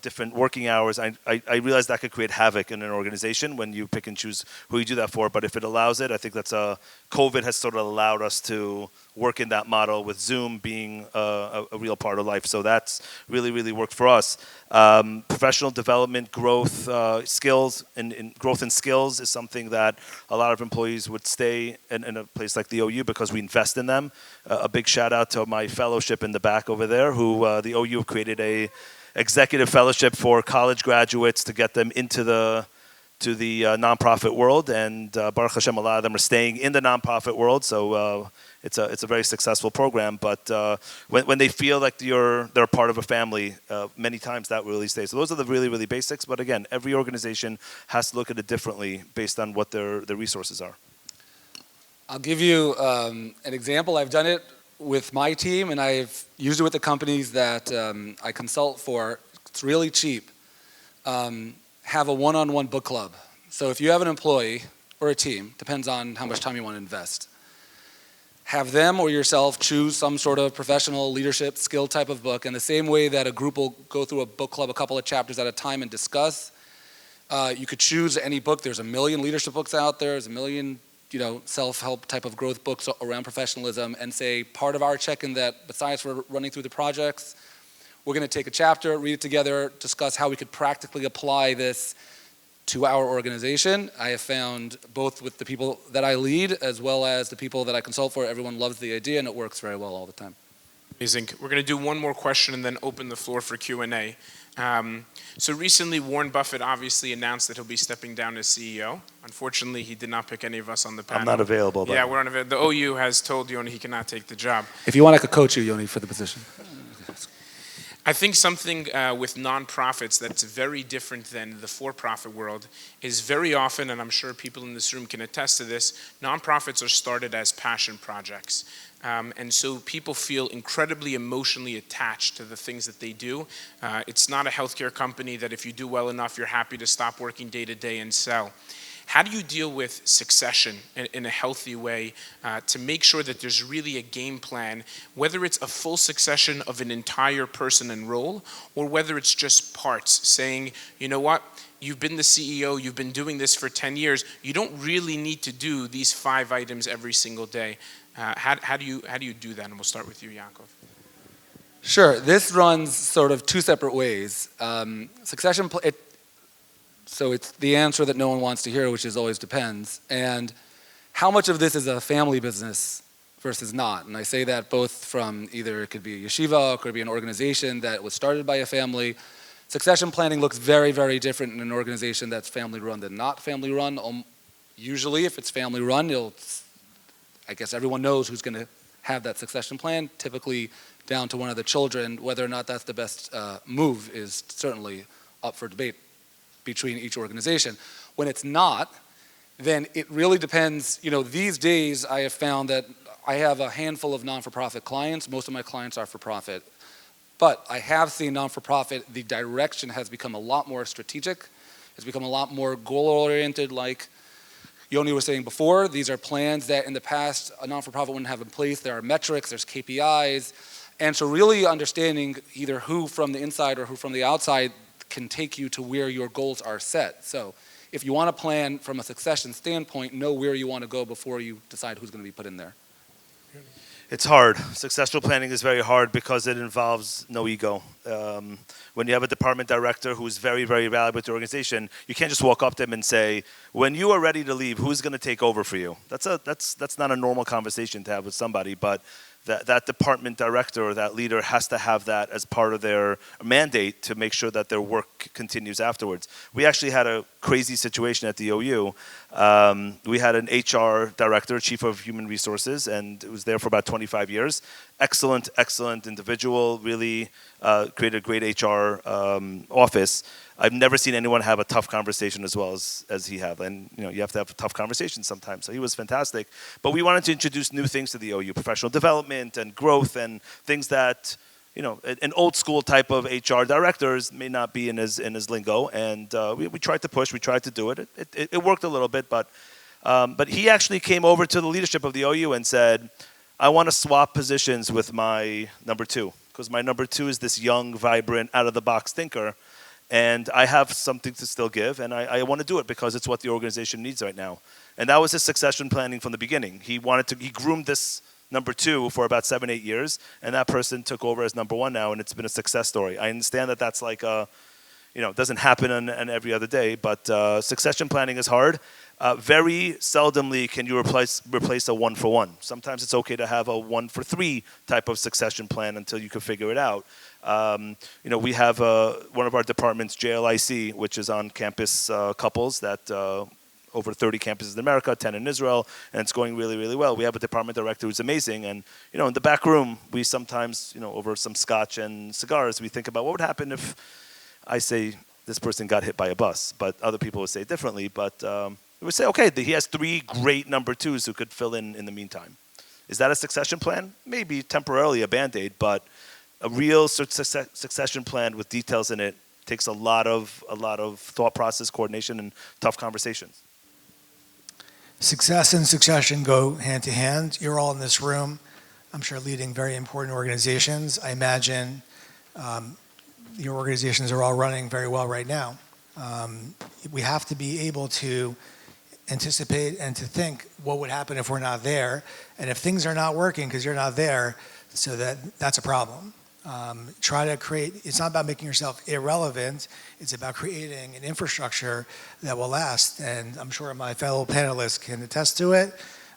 different working hours. I realize that could create havoc in an organization when you pick and choose who you do that for, but if it allows it, I think COVID has sort of allowed us to work in that model, with Zoom being a real part of life. So that's really, really worked for us. Professional development, growth, skills, and growth in skills is something that a lot of employees would stay in a place like the OU because we invest in them. A big shout out to my fellowship in the back over there, who the OU created a executive fellowship for college graduates to get them into the nonprofit world, and Baruch Hashem, a lot of them are staying in the nonprofit world. So it's a very successful program. But when they feel like they're part of a family, many times that really stays. So those are the really, really basics. But again, every organization has to look at it differently based on what their resources are. I'll give you an example. I've done it with my team, and I've used it with the companies that I consult for. It's really cheap. Have a one-on-one book club. So if you have an employee or a team, depends on how much time you want to invest, have them or yourself choose some sort of professional leadership skill type of book, in the same way that a group will go through a book club, a couple of chapters at a time, and discuss. You could choose any book. There's a million leadership books out there. There's a million self-help type of growth books around professionalism, and say part of our check-in that, besides we're running through the projects, we're going to take a chapter, read it together, discuss how we could practically apply this to our organization. I have found both with the people that I lead as well as the people that I consult for, everyone loves the idea and it works very well all the time. Amazing. We're going to do one more question and then open the floor for Q&A. So recently, Warren Buffett obviously announced that he'll be stepping down as CEO. Unfortunately, he did not pick any of us on the panel. I'm not available. Yeah, we're unavailable. The OU has told Yoni he cannot take the job. If you want, I could coach you, Yoni, for the position. I think something with nonprofits that's very different than the for-profit world is very often, and I'm sure people in this room can attest to this, nonprofits are started as passion projects. And so people feel incredibly emotionally attached to the things that they do. It's not a healthcare company that if you do well enough, you're happy to stop working day to day and sell. How do you deal with succession in a healthy way to make sure that there's really a game plan, whether it's a full succession of an entire person and role, or whether it's just parts, saying, you know what, you've been the CEO, you've been doing this for 10 years, you don't really need to do these 5 items every single day. How do you do that? And we'll start with you, Yaakov. Sure. This runs sort of 2 separate ways. Succession, so it's the answer that no one wants to hear, which is always depends. And how much of this is a family business versus not? And I say that both from either it could be a yeshiva, it could be an organization that was started by a family. Succession planning looks very, very different in an organization that's family run than not family run. Usually, if it's family run, I guess everyone knows who's going to have that succession plan, typically down to one of the children. Whether or not that's the best move is certainly up for debate between each organization. When it's not, then it really depends. These days I have found that I have a handful of non-for-profit clients. Most of my clients are for-profit. But I have seen non-for-profit, the direction has become a lot more strategic. It's become a lot more goal-oriented, like Yoni was saying before. These are plans that in the past a non-for-profit wouldn't have in place. There are metrics, there's KPIs. And so really understanding either who from the inside or who from the outside can take you to where your goals are set. So if you want to plan from a succession standpoint, know where you want to go before you decide who's going to be put in there. It's hard. Successional planning is very hard because it involves no ego. When you have a department director who's very, very valuable to the organization, you can't just walk up to them and say, when you are ready to leave, who's going to take over for you? That's not a normal conversation to have with somebody, but that department director or that leader has to have that as part of their mandate to make sure that their work continues afterwards. We actually had a crazy situation at the OU. We had an HR director, chief of human resources, and it was there for about 25 years. Excellent individual, really created a great HR office. I've never seen anyone have a tough conversation as well as he have. And you have to have a tough conversation sometimes. So he was fantastic. But we wanted to introduce new things to the OU, professional development and growth and things that an old school type of HR directors may not be in his lingo. And we tried to push, we tried to do it. It worked a little bit, but he actually came over to the leadership of the OU and said, I want to swap positions with my number 2, because my number 2 is this young, vibrant, out-of-the-box thinker. And I have something to still give, and I want to do it because it's what the organization needs right now. And that was his succession planning from the beginning. He groomed this number 2 for about 7-8 years, and that person took over as number 1 now, and it's been a success story. I understand that that's like it doesn't happen on every other day, but succession planning is hard. Very seldomly can you replace a 1-for-1. Sometimes it's okay to have a 1-for-3 type of succession plan until you can figure it out. We have one of our departments, JLIC, which is on campus couples that over 30 campuses in America, 10 in Israel, and it's going really, really well. We have a department director who's amazing, and in the back room, we sometimes, over some scotch and cigars, we think about what would happen if I say this person got hit by a bus, but other people would say differently. But we would say, okay, he has 3 great number 2s who could fill in the meantime. Is that a succession plan? Maybe temporarily a Band-Aid, but a real succession plan with details in it takes a lot of thought process, coordination, and tough conversations. Success and succession go hand to hand. You're all in this room, I'm sure, leading very important organizations. I imagine your organizations are all running very well right now. We have to be able to anticipate and to think what would happen if we're not there, and if things are not working because you're not there, so that's a problem. Try to create, it's not about making yourself irrelevant, it's about creating an infrastructure that will last. And I'm sure my fellow panelists can attest to it.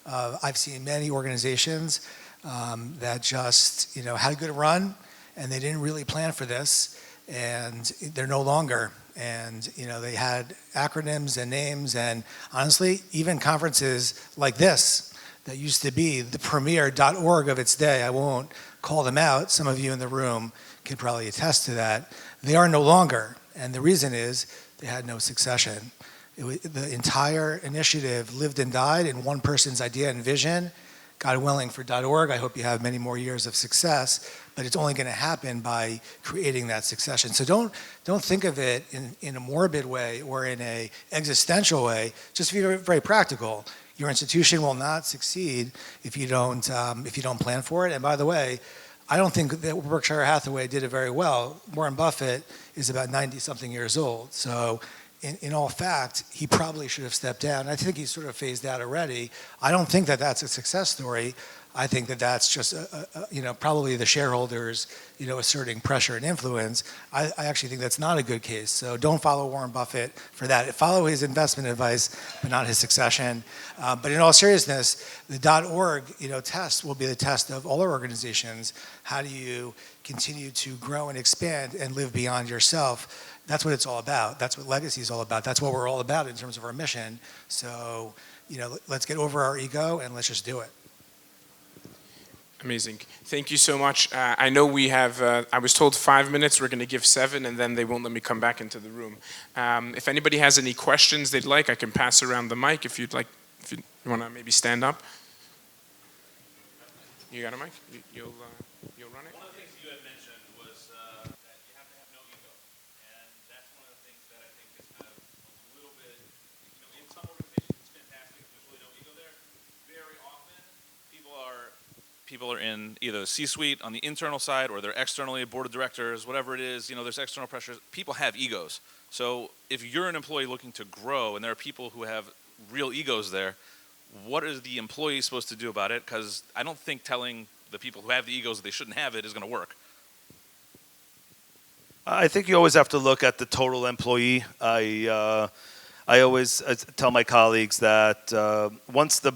I've seen many organizations that just, had a good run and they didn't really plan for this, and they're no longer. And, they had acronyms and names, and honestly, even conferences like this that used to be the premier .org of its day, I won't call them out, some of you in the room can probably attest to that, they are no longer. And the reason is they had no succession. The entire initiative lived and died in one person's idea and vision. God willing, for .org, I hope you have many more years of success, but it's only going to happen by creating that succession. So don't think of it in a morbid way or in a existential way. Just be very practical. Your institution will not succeed if you don't plan for it. And by the way, I don't think that Berkshire Hathaway did it very well. Warren Buffett is about 90-something years old. So in all fact, he probably should have stepped down. I think he's sort of phased out already. I don't think that that's a success story. I think that that's just, probably the shareholders, asserting pressure and influence. I actually think that's not a good case. So don't follow Warren Buffett for that. Follow his investment advice, but not his succession. But in all seriousness, the .org, test will be the test of all our organizations. How do you continue to grow and expand and live beyond yourself? That's what it's all about. That's what legacy is all about. That's what we're all about in terms of our mission. So, let's get over our ego and let's just do it. Amazing. Thank you so much. I know we have, I was told 5 minutes, we're going to give 7, and then they won't let me come back into the room. If anybody has any questions they'd like, I can pass around the mic if you'd like, if you want to maybe stand up. You got a mic? You'll run it? One of the things you had mentioned was that you have to have no ego. And that's one of the things that I think is kind of a little bit, in some organizations it's fantastic if there's really no ego there. Very often people are in either the C-suite on the internal side or they're externally a board of directors, whatever it is, there's external pressures. People have egos. So if you're an employee looking to grow and there are people who have real egos there, what is the employee supposed to do about it? Because I don't think telling the people who have the egos that they shouldn't have it is going to work. I think you always have to look at the total employee. I always tell my colleagues that once the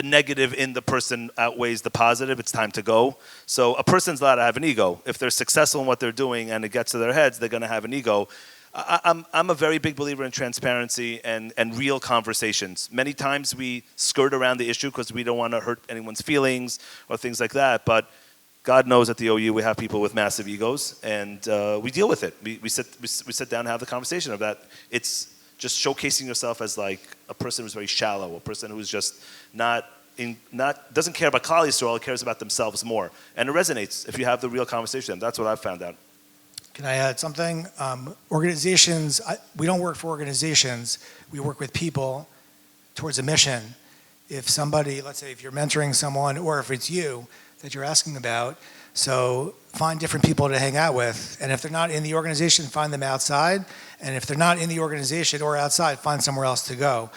negative in the person outweighs the positive, it's time to go. So a person's allowed to have an ego. If they're successful in what they're doing and it gets to their heads, they're going to have an ego. I'm a very big believer in transparency and real conversations. Many times we skirt around the issue because we don't want to hurt anyone's feelings or things like that. But God knows at the OU we have people with massive egos, and we deal with it. We sit down and have the conversation of that. It's just showcasing yourself as like a person who's very shallow, a person who's just doesn't care about Klal Yisrael, cares about themselves more. And it resonates if you have the real conversation. That's what I've found out. Can I add something? Organizations, we don't work for organizations. We work with people towards a mission. If somebody, let's say if you're mentoring someone or if it's you that you're asking about, so find different people to hang out with. And if they're not in the organization, find them outside. And if they're not in the organization or outside, find somewhere else to go.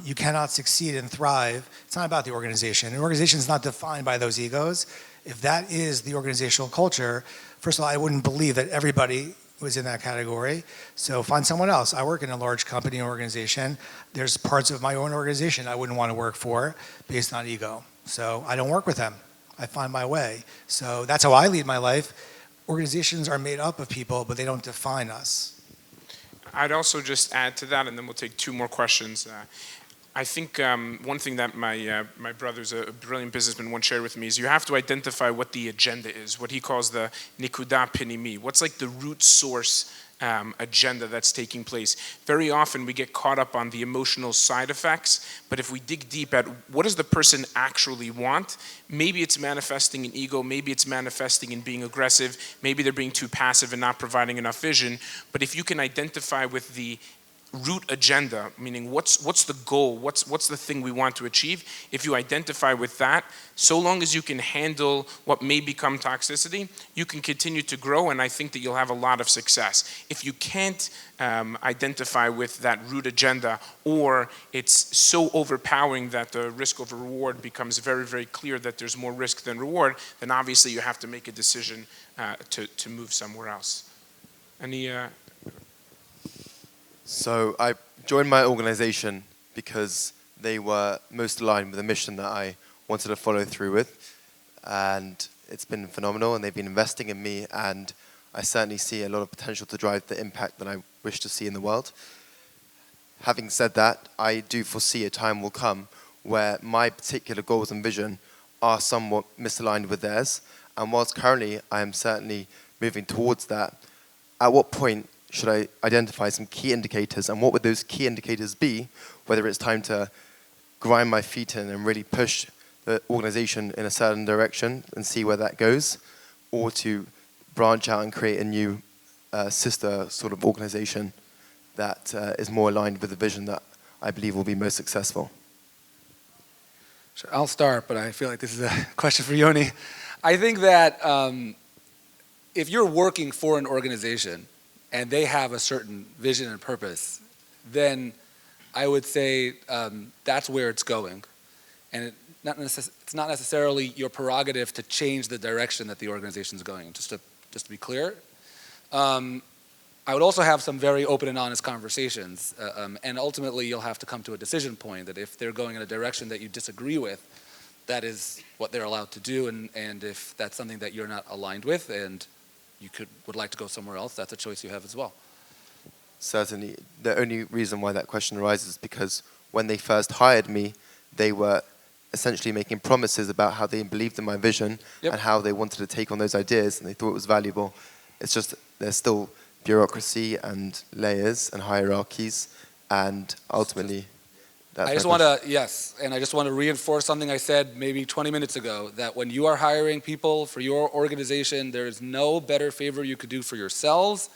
You cannot succeed and thrive. It's not about the organization. An organization is not defined by those egos. If that is the organizational culture, first of all, I wouldn't believe that everybody was in that category. So find someone else. I work in a large company or organization. There's parts of my own organization I wouldn't want to work for based on ego. So I don't work with them. I find my way. So that's how I lead my life. Organizations are made up of people, but they don't define us. I'd also just add to that, and then we'll take 2 more questions. I think one thing that my brother's a brilliant businessman once shared with me is you have to identify what the agenda is, what he calls the nikuda pinimi. What's like the root source agenda that's taking place. Very often we get caught up on the emotional side effects, but if we dig deep at what does the person actually want, maybe it's manifesting in ego, maybe it's manifesting in being aggressive, maybe they're being too passive and not providing enough vision, but if you can identify with the root agenda, meaning what's the goal, what's the thing we want to achieve. If you identify with that, so long as you can handle what may become toxicity, you can continue to grow, and I think that you'll have a lot of success. If you can't identify with that root agenda, or it's so overpowering that the risk over reward becomes very, very clear that there's more risk than reward, then obviously you have to make a decision to move somewhere else. Any So I joined my organization because they were most aligned with the mission that I wanted to follow through with. And it's been phenomenal, and they've been investing in me, and I certainly see a lot of potential to drive the impact that I wish to see in the world. Having said that, I do foresee a time will come where my particular goals and vision are somewhat misaligned with theirs. And whilst currently I am certainly moving towards that, at what point should I identify some key indicators, and what would those key indicators be, whether it's time to grind my feet in and really push the organization in a certain direction and see where that goes, or to branch out and create a new sister sort of organization that is more aligned with the vision that I believe will be most successful. Sure, I'll start, but I feel like this is a question for Yoni. I think that if you're working for an organization and they have a certain vision and purpose, then I would say that's where it's going. And it's not necessarily your prerogative to change the direction that the organization is going, just to be clear. I would also have some very open and honest conversations, and ultimately you'll have to come to a decision point that if they're going in a direction that you disagree with, that is what they're allowed to do, and if that's something that you're not aligned with and you would like to go somewhere else, that's a choice you have as well. Certainly. The only reason why that question arises is because when they first hired me, they were essentially making promises about how they believed in my vision and how they wanted to take on those ideas, and they thought it was valuable. It's just there's still bureaucracy and layers and hierarchies, and ultimately that's I just want to reinforce something I said maybe 20 minutes ago, that when you are hiring people for your organization, there is no better favor you could do for yourselves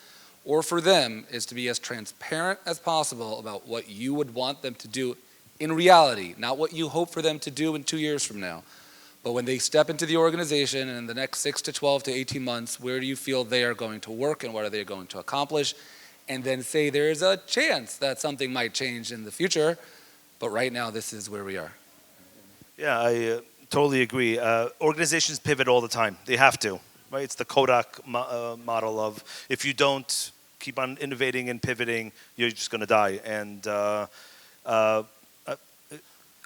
or for them is to be as transparent as possible about what you would want them to do in reality, not what you hope for them to do in 2 years from now. But when they step into the organization and in the next 6 to 12 to 18 months, where do you feel they are going to work and what are they going to accomplish? And then say there is a chance that something might change in the future, but right now this is where we are. Yeah, I totally agree. Organizations pivot all the time. They have to, right? It's the Kodak model of if you don't keep on innovating and pivoting, you're just going to die. And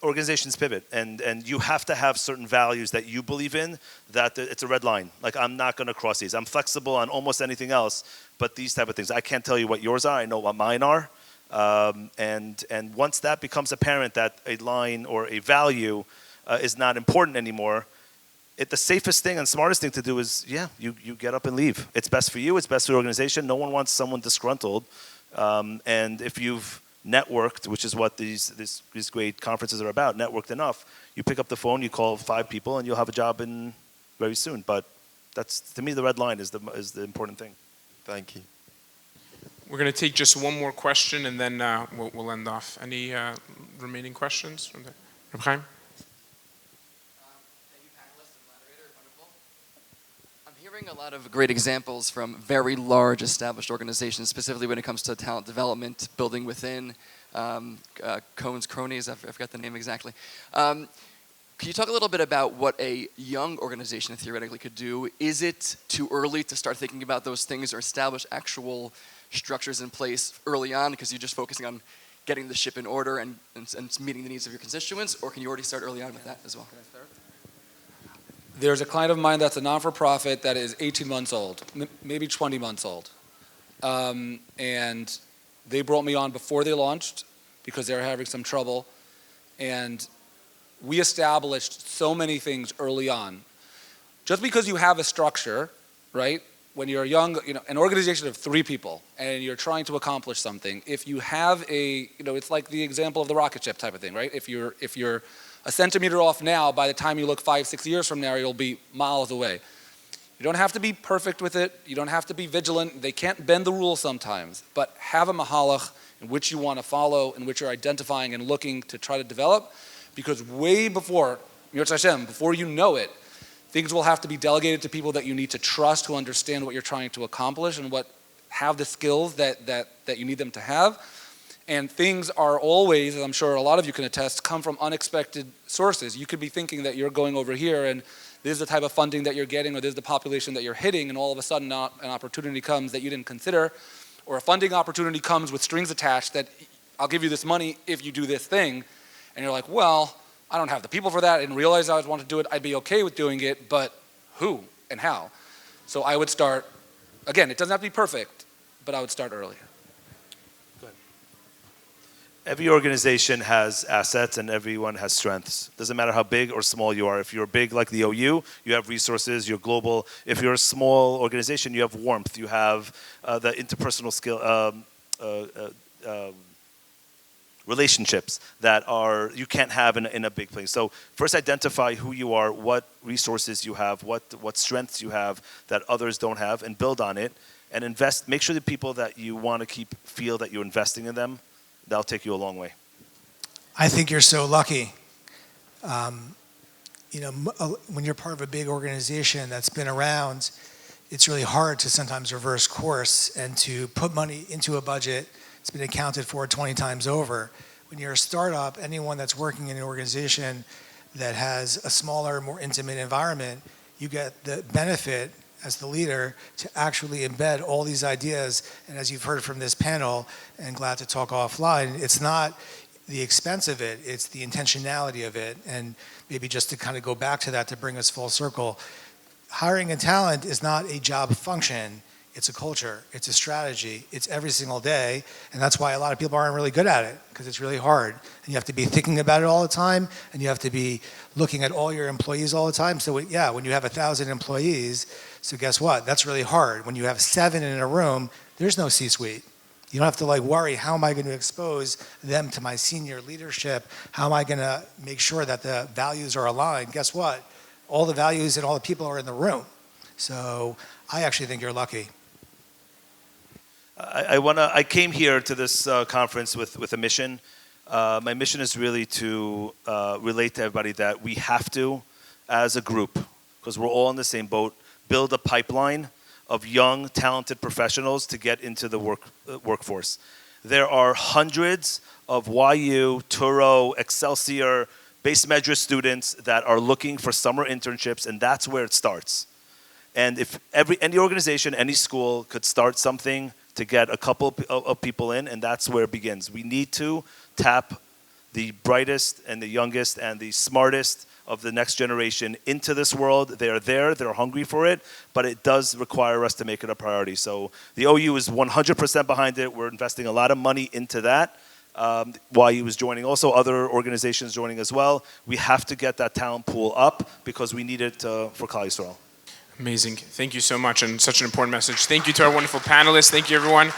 organizations pivot, and you have to have certain values that you believe in, that it's a red line. Like, I'm not going to cross these. I'm flexible on almost anything else, but these type of things, I can't tell you what yours are. I know what mine are. And once that becomes apparent that a line or a value is not important anymore, the safest thing and smartest thing to do is, you get up and leave. It's best for you. It's best for the organization. No one wants someone disgruntled. And if you've networked, which is what these great conferences are about, networked enough, you pick up the phone, you call 5 people, and you'll have a job in very soon. But that's, to me, the red line is the important thing. Thank you. We're going to take just one more question, and then we'll end off. Any remaining questions from the Reb Chaim? Thank you, panelists and moderator. Wonderful. I'm hearing a lot of great examples from very large established organizations, specifically when it comes to talent development, building within, Cohen's cronies, I forgot the name exactly. Can you talk a little bit about what a young organization theoretically could do? Is it too early to start thinking about those things or establish actual structures in place early on because you're just focusing on getting the ship in order and meeting the needs of your constituents, or can you already start early on with that as well? There's a client of mine that's a non-for-profit that is 18 months old, maybe 20 months old. And they brought me on before they launched because they were having some trouble. And we established so many things early on. Just because you have a structure, right? When you're young, an organization of 3 people and you're trying to accomplish something, if you have it's like the example of the rocket ship type of thing, right? If you're a centimeter off now, by the time you look 5-6 years from now, you'll be miles away. You don't have to be perfect with it. You don't have to be vigilant. They can't bend the rules sometimes, but have a mahalach, in which you want to follow, in which you're identifying and looking to try to develop. Because way before, Mirz Hashem, before you know it, things will have to be delegated to people that you need to trust, who understand what you're trying to accomplish and what have the skills that you need them to have. And things are always, as I'm sure a lot of you can attest, come from unexpected sources. You could be thinking that you're going over here and this is the type of funding that you're getting, or this is the population that you're hitting, and all of a sudden an opportunity comes that you didn't consider, or a funding opportunity comes with strings attached that I'll give you this money if you do this thing. And you're like, well, I don't have the people for that. I didn't realize I was wanting to do it. I'd be okay with doing it, but who and how? So I would start, again, it doesn't have to be perfect, but I would start early. Every organization has assets and everyone has strengths. Doesn't matter how big or small you are. If you're big like the OU, you have resources, you're global. If you're a small organization, you have warmth, you have the interpersonal skill, relationships that you can't have in a big place. So first identify who you are, what resources you have, what strengths you have that others don't have, and build on it. And invest, make sure the people that you want to keep feel that you're investing in them. That'll take you a long way. I think you're so lucky. When you're part of a big organization that's been around, it's really hard to sometimes reverse course and to put money into a budget. It's been accounted for 20 times over. When you're a startup, anyone that's working in an organization that has a smaller, more intimate environment, you get the benefit as the leader to actually embed all these ideas. And as you've heard from this panel, and glad to talk offline, it's not the expense of it, it's the intentionality of it. And maybe just to kind of go back to that to bring us full circle, hiring a talent is not a job function, it's a culture, it's a strategy, it's every single day. And that's why a lot of people aren't really good at it, because it's really hard. And you have to be thinking about it all the time, and you have to be looking at all your employees all the time. So yeah, when you have 1,000 employees, so guess what? That's really hard. When you have 7 in a room, there's no C-suite. You don't have to worry, how am I going to expose them to my senior leadership? How am I going to make sure that the values are aligned? Guess what? All the values and all the people are in the room. So I actually think you're lucky. I came here to this conference with a mission. My mission is really to relate to everybody that we have to, as a group, because we're all in the same boat, build a pipeline of young, talented professionals to get into the workforce. There are hundreds of YU, Turo, Excelsior, base measure students that are looking for summer internships, and that's where it starts. And if any organization, any school could start something to get a couple of people in, and that's where it begins. We need to tap the brightest and the youngest and the smartest of the next generation into this world. They're there, they're hungry for it, but it does require us to make it a priority. So the OU is 100% behind it. We're investing a lot of money into that. YU is joining, also other organizations joining as well. We have to get that talent pool up because we need it for Klal Yisrael. Amazing. Thank you so much, and such an important message. Thank you to our wonderful panelists. Thank you, everyone.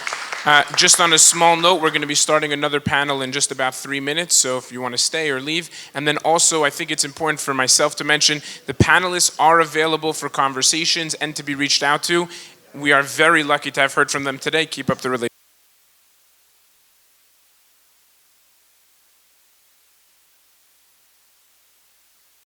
Just on a small note, we're going to be starting another panel in just about 3 minutes, so if you want to stay or leave. And then also, I think it's important for myself to mention, the panelists are available for conversations and to be reached out to. We are very lucky to have heard from them today. Keep up the relationship.